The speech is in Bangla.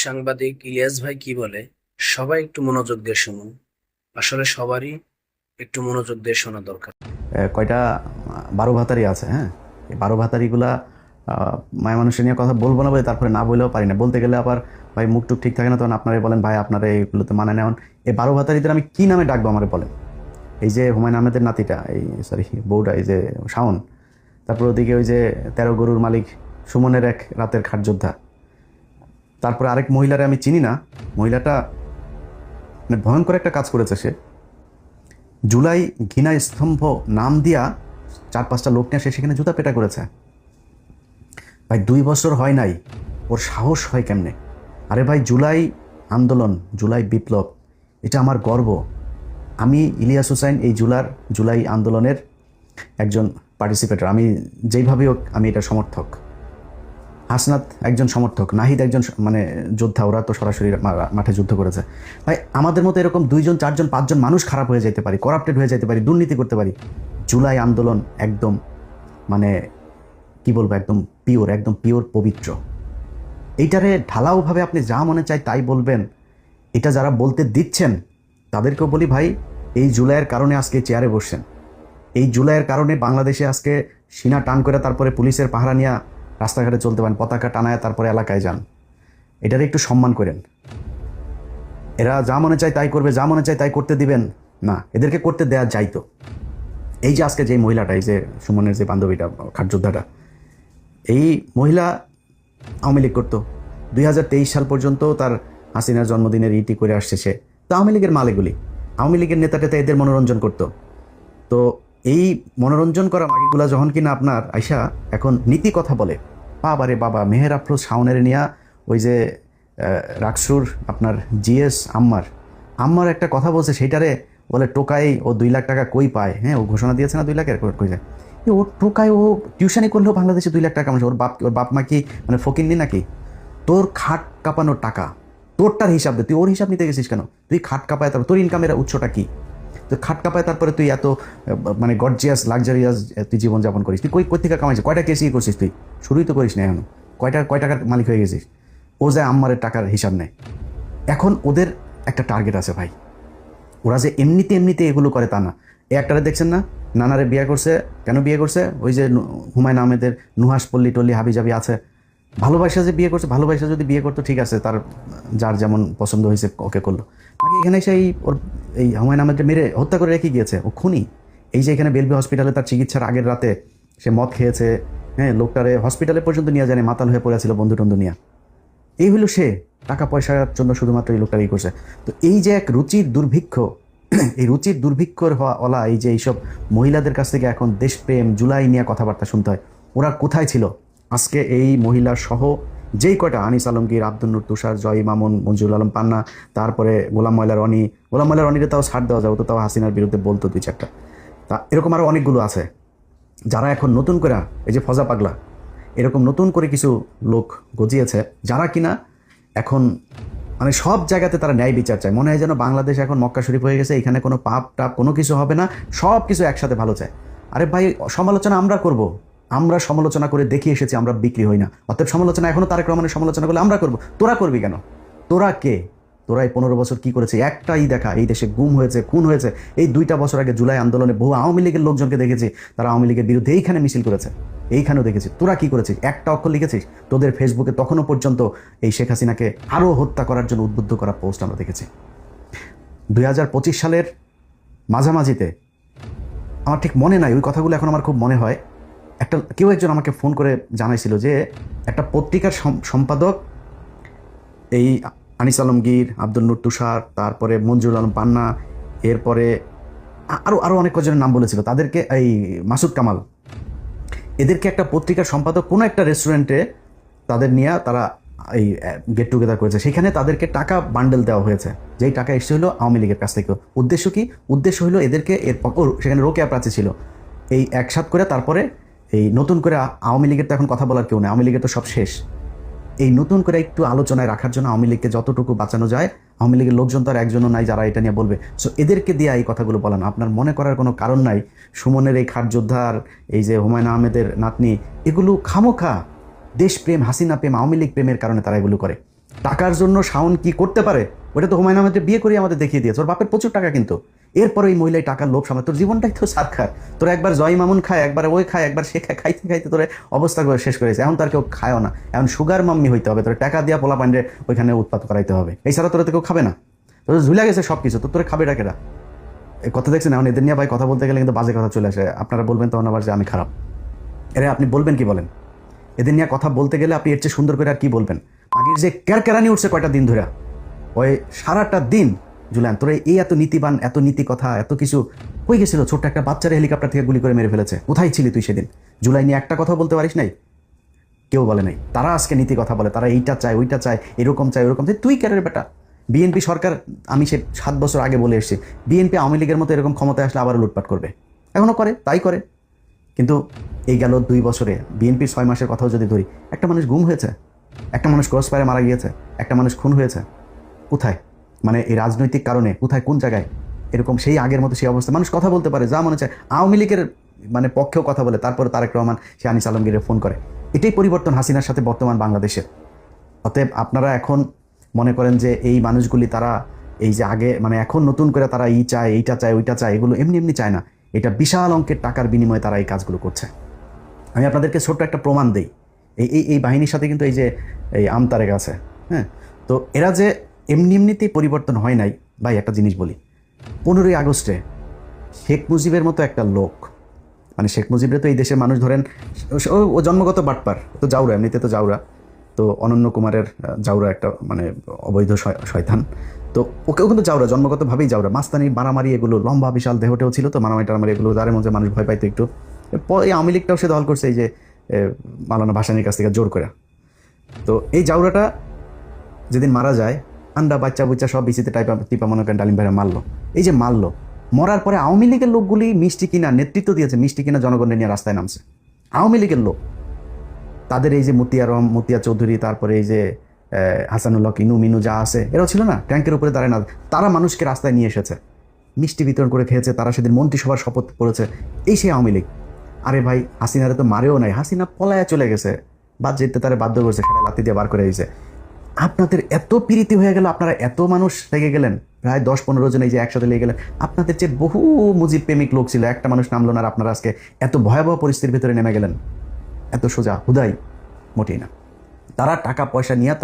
সাংবাদিক ইলিয়াস ভাই কি বলে সবাই একটু মনোযোগ দিয়ে শুনুন। আসলে সবারই একটু মনোযোগ দিয়ে শোনা দরকার। কয়টা 12 ভাতারি আছে। হ্যাঁ, এই 12 ভাতারিগুলা মায়া মানুষের নিয়ে কথা বলবো না বলে তারপরে না বললেও পারি না, বলতে গেলে আবার ভাই মুখ টুক ঠিক থাকে না, তখন আপনারাই বলেন ভাই আপনারা এইগুলোতে মানে নেন। এই 12 ভাতারিদের আমি কি নামে ডাকবো আমারে বলেন? এই যে হুমায়ুন আহমেদের নাতিটা, এই সরি বউটা, এই যে শাওন, তারপর ওদিকে ওই যে 13 গরুর মালিক সুমনের এক রাতের খাট যোদ্ধা, তারপরে আরেক মহিলারে আমি চিনি না। মহিলাটা মানে ভয়ঙ্কর একটা কাজ করেছে। সে জুলাই ঘৃণা স্তম্ভ নাম দিয়া 4-5টা লোক নিয়ে সে সেখানে জুতা পেটা করেছে। ভাই 2 বছর হয় নাই, ওর সাহস হয় কেমনে? আরে ভাই, জুলাই আন্দোলন, জুলাই বিপ্লব, এটা আমার গর্ব। আমি ইলিয়াস হোসাইন এই জুলাই আন্দোলনের একজন পার্টিসিপেটর। আমি যেইভাবে হোক আমি এটা সমর্থক। হাসনাত একজন সমর্থক, নাহিদ একজন মানে যোদ্ধা। ওরা তো সরাসরি মাঠে যুদ্ধ করেছে। ভাই আমাদের মতো এরকম 2জন 4জন 5জন মানুষ খারাপ হয়ে যেতে পারি, করাপ্টেড হয়ে যেতে পারি, দুর্নীতি করতে পারি। জুলাই আন্দোলন একদম মানে কি বলবো, একদম পিওর পবিত্র। এইটারে ঢালাওভাবে আপনি যা মনে চায় তাই বলবেন, এটা যারা বলতে দিচ্ছেন তাদেরকেও বলি ভাই, এই জুলাইয়ের কারণে আজকে চেয়ারে বসছেন। এই জুলাইয়ের কারণে বাংলাদেশে আজকে সিনা টান করে তারপরে পুলিশের পাহারা নিয়ে রাস্তাঘাটে চলতে পারেন, পতাকা টানায় তারপরে এলাকায় যান। এটারে একটু সম্মান করেন। এরা যা মনে চায় তাই করবে, যা মনে চায় তাই করতে দিবেন না, এদেরকে করতে দেয়া যাইতো। এই যে আজকে যে মহিলাটা, এই যে সুমনের যে বান্ধবীটা, খাটযোদ্ধাটা, এই মহিলা আওয়ামী লীগ করতো। 2023 সাল পর্যন্ত তার হাসিনার জন্মদিনের ইটি করে আসছে সে। তো আওয়ামী লীগের মালেগুলি, আওয়ামী লীগের নেতাটাতে এদের মনোরঞ্জন করতো। তো এই মনোরঞ্জন করা মাগিগুলা যখন কিনা আপনার আইসা এখন নীতি কথা বলে, বাবারে বাবা, মেহের আফরোজ শাওনের নিয়া ওই যে রাকসুর আপনার জিএস আম্মার একটা কথা বলছে, সেইটারে বলে টোকাই ও 2 লাখ টাকা কই পায়। হ্যাঁ, ও ঘোষণা দিয়েছে না 2 লাখের, কই যায় ও টোকায়? ও টিউশনি করলেও বাংলাদেশে 2 লাখ টাকা কামাচ্ছে। ওর বাপ মা কি মানে ফকিন্নি নাকি? তোর খাট কাঁপানোর টাকা, তোরটার হিসাব দে, তুই ওর হিসাব নিতে গেছিস কেন? তুই খাট কাঁপায়, তারপর তোর ইনকামের উৎসটা কি? তো খাট কাঁপায় তারপরে তুই এত মানে গর্জিয়াস লাক্সারিয়াস তুই জীবনযাপন করিস? তুই কই থেকে কামাইছিস? কয়টা কেসি করছিস তুই? শুরুই তো করিস না এখনো। কয় টাকার মালিক হয়ে গেছিস? ও যায় আম্মারের টাকার হিসাব নেয়। এখন ওদের একটা টার্গেট আছে ভাই, ওরা যে এমনিতে এগুলো করে তা না। এই একটারে দেখছেন না, নানারে বিয়ে করছে। কেন বিয়ে করছে? ওই যে হুমায়ুন আহমেদের নুহাস পল্লী টল্লি হাবিজাবি আছে, ভালোবাসা যে বিয়ে করছে। ভালোবাসা যদি বিয়ে করতো ঠিক আছে, তার যার যেমন পছন্দ হয়েছে ওকে করলো। আগে এখানে সেই ওর এই হুমায়ুন আহমেদকে মেরে হত্যা করে রেখে গিয়েছে, ও খুনি। এই যে এখানে বেলবি হসপিটালে তার চিকিৎসার আগের রাতে সে মদ খেয়েছে। হ্যাঁ, লোকটারে হসপিটালে পর্যন্ত নিয়ে যায়, মাতাল হয়ে পড়েছিল বন্ধু টন্ধু নিয়ে। এই হলো সে, টাকা পয়সার জন্য শুধুমাত্র এই লোকটার করছে। তো এই যে এক রুচির দুর্ভিক্ষ, এই রুচির দুর্ভিক্ষর হওয়া এই যে এইসব মহিলাদের কাছ থেকে এখন দেশপ্রেম জুলাই নিয়ে কথাবার্তা শুনতে হয়। ওরা কোথায় ছিল আজকে? এই মহিলা সহ যেই কয়টা, আনিস আলমগীর, আব্দুল নূর তুষার, জয় মামুন, মঞ্জুরুল আলম পান্না, তারপরে গোলাম ময়লা রনিরে তাও ছাড় দেওয়া যাবে, তো তাও হাসিনার বিরুদ্ধে বলতো 2-4টা। তা এরকম আরও অনেকগুলো আছে যারা এখন নতুন করে, এই যে ফজা পাগলা, এরকম নতুন করে কিছু লোক গজিয়েছে, যারা কিনা এখন মানে সব জায়গাতে তারা ন্যায় বিচার চায়। মনে হয় যেন বাংলাদেশ এখন মক্কা শরীফ হয়ে গেছে, এখানে কোনো পাপ টাপ কোনো কিছু হবে না, সব কিছু একসাথে ভালো চায়। আরে ভাই, সমালোচনা আমরা করব, আমরা সমালোচনা করে দেখিয়ে এসেছি, আমরা বিক্রি হই না। অতএব সমালোচনা এখনো তারেক রহমানের সমালোচনা করলে আমরা করব, তোরা করবি কেন? তোরা কে? তোরা এই 15 বছর কি করেছে? একটাই দেখা, এই দেশে গুম হয়েছে, খুন হয়েছে। এই 2টা বছর আগে জুলাই আন্দোলনে বহু আওয়ামী লীগের লোকজনকে দেখেছি, তারা আওয়ামী লীগের বিরুদ্ধে এইখানে মিছিল করেছে, এইখানেও দেখেছি। তোরা কি করেছিস? একটা অক্ষর লিখেছিস? তোদের ফেসবুকে তখনও পর্যন্ত এই শেখ হাসিনাকে আরও হত্যা করার জন্য উদ্বুদ্ধ করা পোস্ট আমরা দেখেছি। 2025 সালের মাঝামাঝিতে, আমার ঠিক মনে নাই ওই কথাগুলো, এখন আমার খুব মনে হয়, কেউ একজন আমাকে ফোন করে জানাইছিল যে একটা পত্রিকার সম্পাদক, এই আনিস আলমগীর, আব্দুল নূর তুষার, তারপরে মঞ্জুরুল আলম পান্না, এরপরে আরও অনেক কজনের নাম বলেছিল, তাদেরকে এই মাসুদ কামাল, এদেরকে একটা পত্রিকার সম্পাদক কোনো একটা রেস্টুরেন্টে তাদের নিয়ে তারা এই গেট টুগেদার করেছে। সেখানে তাদেরকে টাকা বান্ডেল দেওয়া হয়েছে, যেই টাকা এসে হলো আওয়ামী লীগের কাছ থেকে। উদ্দেশ্য কি? উদ্দেশ্য হলো এদেরকে সেখানে রোকেয়া প্রার্থী ছিল, এই একসাথ করে তারপরে এই নতুন করে আওয়ামী লীগের তো এখন কথা বলার কেউ নেই, আওয়ামী লীগের তো সব শেষ। এই নতুন করে একটু আলোচনায় রাখার জন্য আওয়ামী লীগকে যতটুকু বাঁচানো যায়, আওয়ামী লীগের লোকজন তো আর একজনও নাই যারা এটা নিয়ে বলবে। সো এদেরকে দিয়ে এই কথাগুলো বলানো, আপনার মনে করার কোনো কারণ নাই সুমনের এই খাট যোদ্ধার, এই যে হুমায়ুন আহমেদের নাতনি, এগুলো খামোখা দেশপ্রেম, হাসিনা প্রেম, আওয়ামী লীগ প্রেমের কারণে তারা এগুলো করে। টাকার জন্য শাওন কি করতে পারে ওটা তো হুমায়ুন আহমেদের বিয়ে করে আমাদের দেখিয়ে দিয়েছে। ওর বাপের প্রচুর টাকা, কিন্তু এরপরে এই মহিলাই টাকার লোভ সামনে। তোর জীবনটাই তো সাক্ষাৎ, তোর একবার জয় মামুন খায়, একবার ওই খায়, একবার সে খায়, খাইতে খাইতে তোর অবস্থা করে শেষ করেছে। এখন তার কেউ খায়ও না, এখন সুগার মাম্মি হইতে হবে, তোর টাকা দিয়া পোলা পান্ডে ওইখানে উৎপাত করাইতে হবে, এছাড়া তোরা তো কেউ খাবে না। তোর ঝুলে গেছে সব কিছু, তোর খাবে ডাকেরা। এই কথা দেখছেন, এখন এদের নিয়ে ভাই কথা বলতে গেলে কিন্তু বাজে কথা চলে আসে। আপনারা বলবেন তখন আবার যে আমি খারাপ। এরা আপনি বলবেন কি বলেন? এদের নিয়ে কথা বলতে গেলে আপনি এর চেয়ে সুন্দর করে আর কি বলবেন? আগের যে ক্যারকেরানি উঠছে কয়টা দিন ধরে, ওই সারাটা দিন জুলান তোরে এই এত নীতিবান, এত নীতি কথা, এত কিছু কই গেছিল? ছোট্ট একটা বাচ্চারা হেলিকপ্টার থেকে গুলি করে মেরে ফেলেছে, কোথায় ছিলি তুই সেদিন? জুলাই নিয়ে একটা কথা বলতে পারিস নাই? কেউ বলে নাই। তারা আজকে নীতি কথা বলে, তারা এইটা চায়, ওইটা চায়, এরকম চায়, ওরকম চায়। তুই ক্যারের বেটা। বিএনপি সরকার, আমি সে 7 বছর আগে বলে এসেছি, বিএনপি আওয়ামী লীগের মতো এরকম ক্ষমতায় আসলে আবারও লুটপাট করবে, এখনও করে, তাই করে। কিন্তু এই গেল 2 বছরে বিএনপির 6 মাসের কথাও যদি ধরি, একটা মানুষ গুম হয়েছে, একটা মানুষ ক্রস ফায়ারে মারা গিয়েছে, একটা মানুষ খুন হয়েছে। কোথায়? মানে এই রাজনৈতিক কারণে কোথায়, কোন জায়গায় এরকম সেই আগের মতো সেই অবস্থা? মানুষ কথা বলতে পারে যা মনে চায়, আওয়ামী লীগের মানে পক্ষেও কথা বলে, তারপরে তারেক রহমান সে আনিস আলমগীরের ফোন করে। এটাই পরিবর্তন হাসিনার সাথে বর্তমান বাংলাদেশের। অতএব আপনারা এখন মনে করেন যে এই মানুষগুলি তারা এই যে আগে মানে এখন নতুন করে তারা চায়, এইটা চায়, ওইটা চায়, এগুলো এমনি এমনি চায় না। এটা বিশাল অঙ্কের টাকার বিনিময়ে তারা এই কাজগুলো করছে। আমি আপনাদেরকে ছোট্ট একটা প্রমাণ দিই। এই বাহিনীর সাথে কিন্তু এই যে এই আমতারেক আছে, হ্যাঁ, তো এরা যে এমনি এমনিতেই পরিবর্তন হয় নাই ভাই। একটা জিনিস বলি, 15ই আগস্টে শেখ মুজিবের মতো একটা লোক, মানে শেখ মুজিবের তো এই দেশের মানুষ ধরেন ও জন্মগত বাটপার, তো জাউরা, এমনিতে তো জাউরা, তো অনন্য কুমারের জাউরা একটা মানে অবৈধ শয়তান, তো ওকেও কিন্তু জাউরা, জন্মগতভাবেই জাউরা। মাস্তানি, মারামারি, এগুলো লম্বা বিশাল দেহটেও ছিল, তো মারামারি টারামারি এগুলো যার মধ্যে মানুষ ভয় পাইতো একটু। এই আওয়ামী লীগটাও সে দল করছে এই যে মাওলানা ভাসানীর কাছ থেকে জোর করে। তো এই জাউরাটা যেদিন মারা যায়, আন্ডা বাচ্চা বুচ্চা সব বিচিতে টিপা মনে করেন ডালিম ভাইরা মারলো। এই যে মারলো, মরার পরে আওয়ামী লীগের লোকগুলি মিষ্টি কিনা নেতৃত্ব দিয়েছে, মিষ্টি কিনা জনগণের নিয়ে রাস্তায় নামছে আওয়ামী লীগের লোক। তাদের এই যে মতিয়া চৌধুরী, তারপরে এই যে হাসানুল্লাহ কিনু মিনু যা আছে, এরাও ছিল না ট্যাঙ্কের উপরে দাঁড়ায় না, তারা মানুষকে রাস্তায় নিয়ে এসেছে, মিষ্টি বিতরণ করে খেয়েছে, তারা সেদিন মন্ত্রিসভার শপথ করেছে। এই সেই আওয়ামী লীগ। আরে ভাই, হাসিনারে তো মারেও নাই, হাসিনা পলায়া চলে গেছে, বাদ যেতে তারা বাধ্য করছে, সেটা লাথি দিয়ে বার করে দিয়েছে। আপনাদের এত প্রীতি হয়ে গেল, আপনারা এত মানুষ লেগে গেলেন, প্রায় 10-15 জন এই যে একসাথে লেগে গেলেন। আপনাদের যে বহু মুজিব প্রেমিক লোক ছিল, একটা মানুষ নামলো না, আর আপনারা আজকে এত ভয়াবহ পরিস্থিতির ভিতরে নেমে গেলেন। এত সোজা হুদাই মোটেই না। তারা টাকা পয়সা নিয়ে